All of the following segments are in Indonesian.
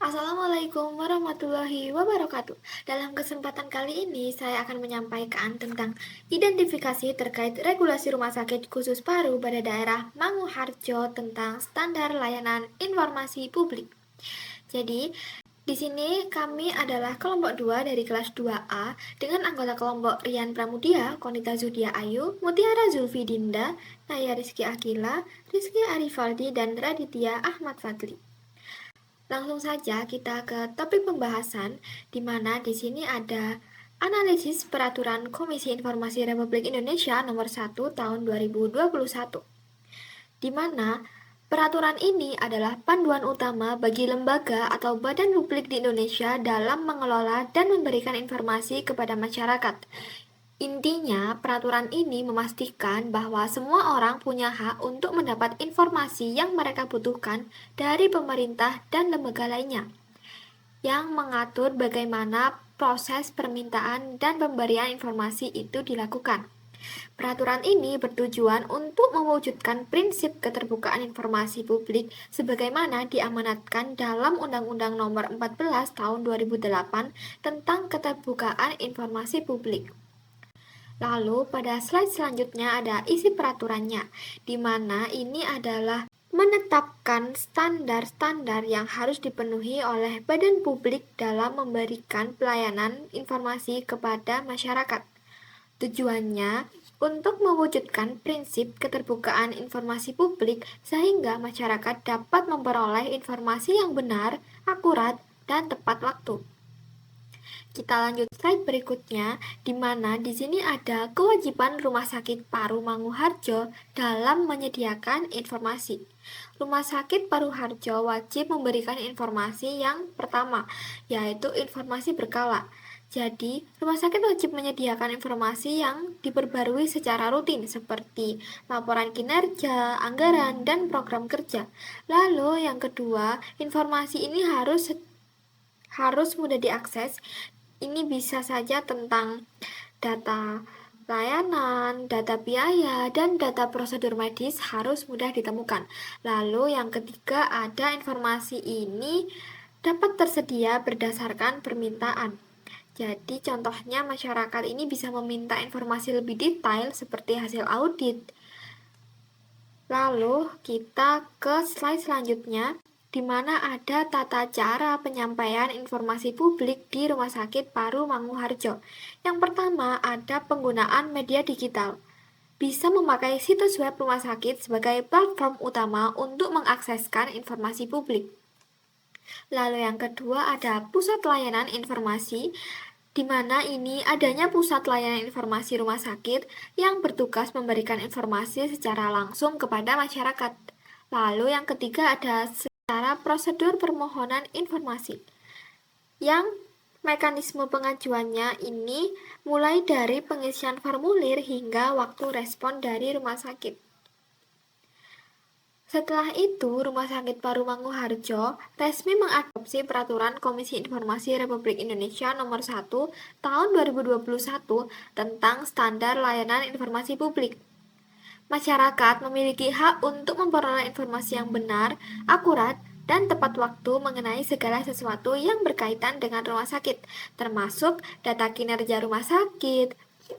Assalamualaikum warahmatullahi wabarakatuh. Dalam kesempatan kali ini, saya akan menyampaikan tentang identifikasi terkait regulasi rumah sakit khusus paru pada daerah Manguharjo tentang standar layanan informasi publik. Jadi, di sini kami adalah kelompok 2 dari kelas 2A dengan anggota kelompok Rian Pramudia, Konita Zudia Ayu, Mutiara Zulfi Dinda, Naya Rizky Akila, Rizky Arifaldi, dan Raditya Ahmad Fadli. Langsung saja kita ke topik pembahasan, di mana di sini ada analisis peraturan Komisi Informasi Republik Indonesia nomor 1 tahun 2021, di mana peraturan ini adalah panduan utama bagi lembaga atau badan publik di Indonesia dalam mengelola dan memberikan informasi kepada masyarakat. Intinya, peraturan ini memastikan bahwa semua orang punya hak untuk mendapat informasi yang mereka butuhkan dari pemerintah dan lembaga lainnya, yang mengatur bagaimana proses permintaan dan pemberian informasi itu dilakukan. Peraturan ini bertujuan untuk mewujudkan prinsip keterbukaan informasi publik sebagaimana diamanatkan dalam Undang-Undang Nomor 14 Tahun 2008 tentang keterbukaan informasi publik. Lalu pada slide selanjutnya ada isi peraturannya, di mana ini adalah menetapkan standar-standar yang harus dipenuhi oleh badan publik dalam memberikan pelayanan informasi kepada masyarakat. Tujuannya untuk mewujudkan prinsip keterbukaan informasi publik sehingga masyarakat dapat memperoleh informasi yang benar, akurat, dan tepat waktu. Kita lanjut slide berikutnya, di mana di sini ada kewajiban Rumah Sakit Paru Manguharjo dalam menyediakan informasi. Rumah Sakit Paru Harjo wajib memberikan informasi yang pertama, yaitu informasi berkala. Jadi, rumah sakit wajib menyediakan informasi yang diperbarui secara rutin seperti laporan kinerja, anggaran, dan program kerja. Lalu yang kedua, informasi ini harus mudah diakses. Ini bisa saja tentang data layanan, data biaya, dan data prosedur medis harus mudah ditemukan. Lalu yang ketiga, ada informasi ini dapat tersedia berdasarkan permintaan. Jadi contohnya masyarakat ini bisa meminta informasi lebih detail seperti hasil audit. Lalu kita ke slide selanjutnya, di mana ada tata cara penyampaian informasi publik di Rumah Sakit Paru Manguharjo. Yang pertama, ada penggunaan media digital. Bisa memakai situs web rumah sakit sebagai platform utama untuk mengakseskan informasi publik. Lalu yang kedua ada pusat layanan informasi, di mana ini adanya pusat layanan informasi rumah sakit yang bertugas memberikan informasi secara langsung kepada masyarakat. Lalu yang ketiga ada secara prosedur permohonan informasi, yang mekanisme pengajuannya ini mulai dari pengisian formulir hingga waktu respon dari rumah sakit. Setelah itu, Rumah Sakit Paru Manguharjo resmi mengadopsi Peraturan Komisi Informasi Republik Indonesia Nomor 1 Tahun 2021 tentang Standar Layanan Informasi Publik. Masyarakat memiliki hak untuk memperoleh informasi yang benar, akurat, dan tepat waktu mengenai segala sesuatu yang berkaitan dengan rumah sakit, termasuk data kinerja rumah sakit,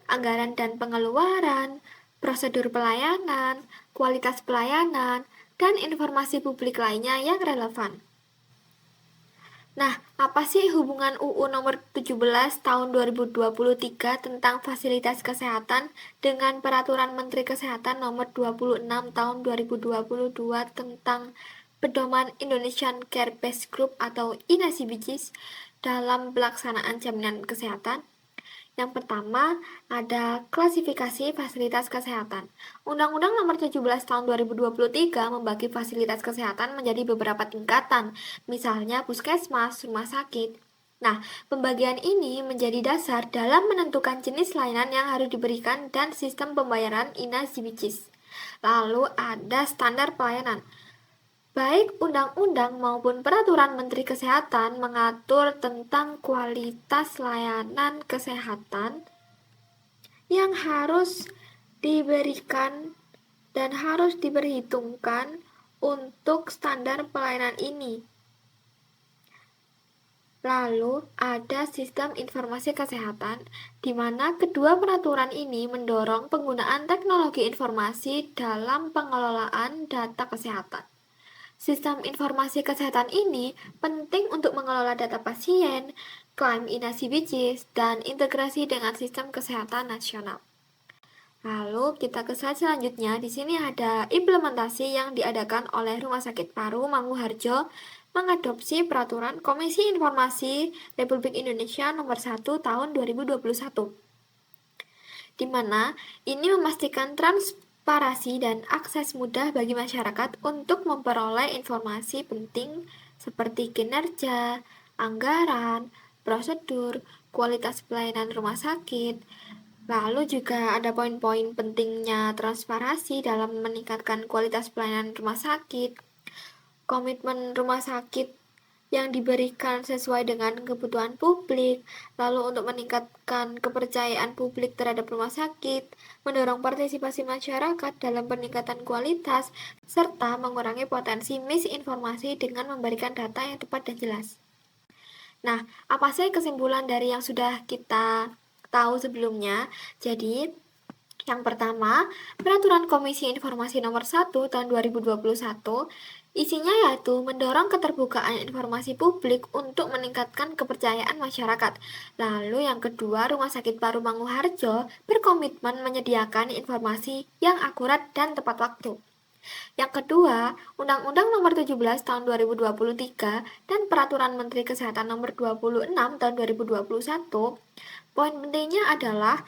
anggaran dan pengeluaran, prosedur pelayanan, kualitas pelayanan, dan informasi publik lainnya yang relevan. Nah, apa sih hubungan UU nomor 17 tahun 2023 tentang fasilitas kesehatan dengan Peraturan Menteri Kesehatan nomor 26 tahun 2022 tentang Pedoman Indonesian Care Base Group atau INASIBGIS dalam pelaksanaan jaminan kesehatan? Yang pertama, ada klasifikasi fasilitas kesehatan. Undang-Undang Nomor 17 Tahun 2023 membagi fasilitas kesehatan menjadi beberapa tingkatan, misalnya puskesmas, rumah sakit. Nah, pembagian ini menjadi dasar dalam menentukan jenis layanan yang harus diberikan dan sistem pembayaran INASIBGIS. Lalu ada standar pelayanan. Baik undang-undang maupun peraturan Menteri Kesehatan mengatur tentang kualitas layanan kesehatan yang harus diberikan dan harus diperhitungkan untuk standar pelayanan ini. Lalu ada sistem informasi kesehatan, di mana kedua peraturan ini mendorong penggunaan teknologi informasi dalam pengelolaan data kesehatan. Sistem informasi kesehatan ini penting untuk mengelola data pasien, klaim inasi bijis, dan integrasi dengan sistem kesehatan nasional. Lalu kita ke slide selanjutnya. Di sini ada implementasi yang diadakan oleh Rumah Sakit Paru Manguharjo mengadopsi peraturan Komisi Informasi Republik Indonesia Nomor 1 Tahun 2021, di mana ini memastikan transparansi dan akses mudah bagi masyarakat untuk memperoleh informasi penting seperti kinerja, anggaran, prosedur, kualitas pelayanan rumah sakit. Lalu juga ada poin-poin pentingnya transparansi dalam meningkatkan kualitas pelayanan rumah sakit, komitmen rumah sakit yang diberikan sesuai dengan kebutuhan publik, lalu untuk meningkatkan kepercayaan publik terhadap rumah sakit, mendorong partisipasi masyarakat dalam peningkatan kualitas, serta mengurangi potensi misinformasi dengan memberikan data yang tepat dan jelas. Nah, apa sih kesimpulan dari yang sudah kita tahu sebelumnya? Jadi, yang pertama, Peraturan Komisi Informasi Nomor 1 Tahun 2021 isinya yaitu mendorong keterbukaan informasi publik untuk meningkatkan kepercayaan masyarakat. Lalu yang kedua, Rumah Sakit Paru Manguharjo berkomitmen menyediakan informasi yang akurat dan tepat waktu. Yang kedua, Undang-Undang Nomor 17 Tahun 2023 dan Peraturan Menteri Kesehatan Nomor 26 Tahun 2021, poin pentingnya adalah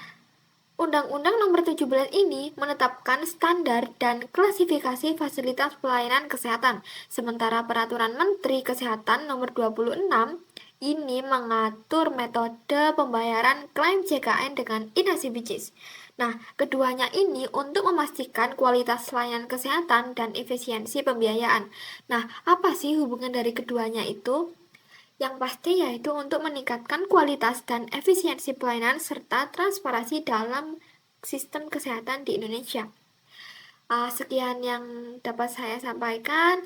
Undang-Undang Nomor 17 ini menetapkan standar dan klasifikasi fasilitas pelayanan kesehatan, sementara Peraturan Menteri Kesehatan Nomor 26 ini mengatur metode pembayaran klaim JKN dengan inasi bijis. Nah, keduanya ini untuk memastikan kualitas layanan kesehatan dan efisiensi pembiayaan. Nah, apa sih hubungan dari keduanya itu? Yang pasti yaitu untuk meningkatkan kualitas dan efisiensi pelayanan serta transparansi dalam sistem kesehatan di Indonesia. Sekian yang dapat saya sampaikan.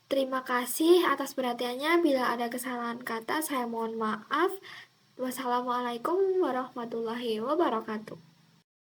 Terima kasih atas perhatiannya. Bila ada kesalahan kata, saya mohon maaf. Wassalamualaikum warahmatullahi wabarakatuh.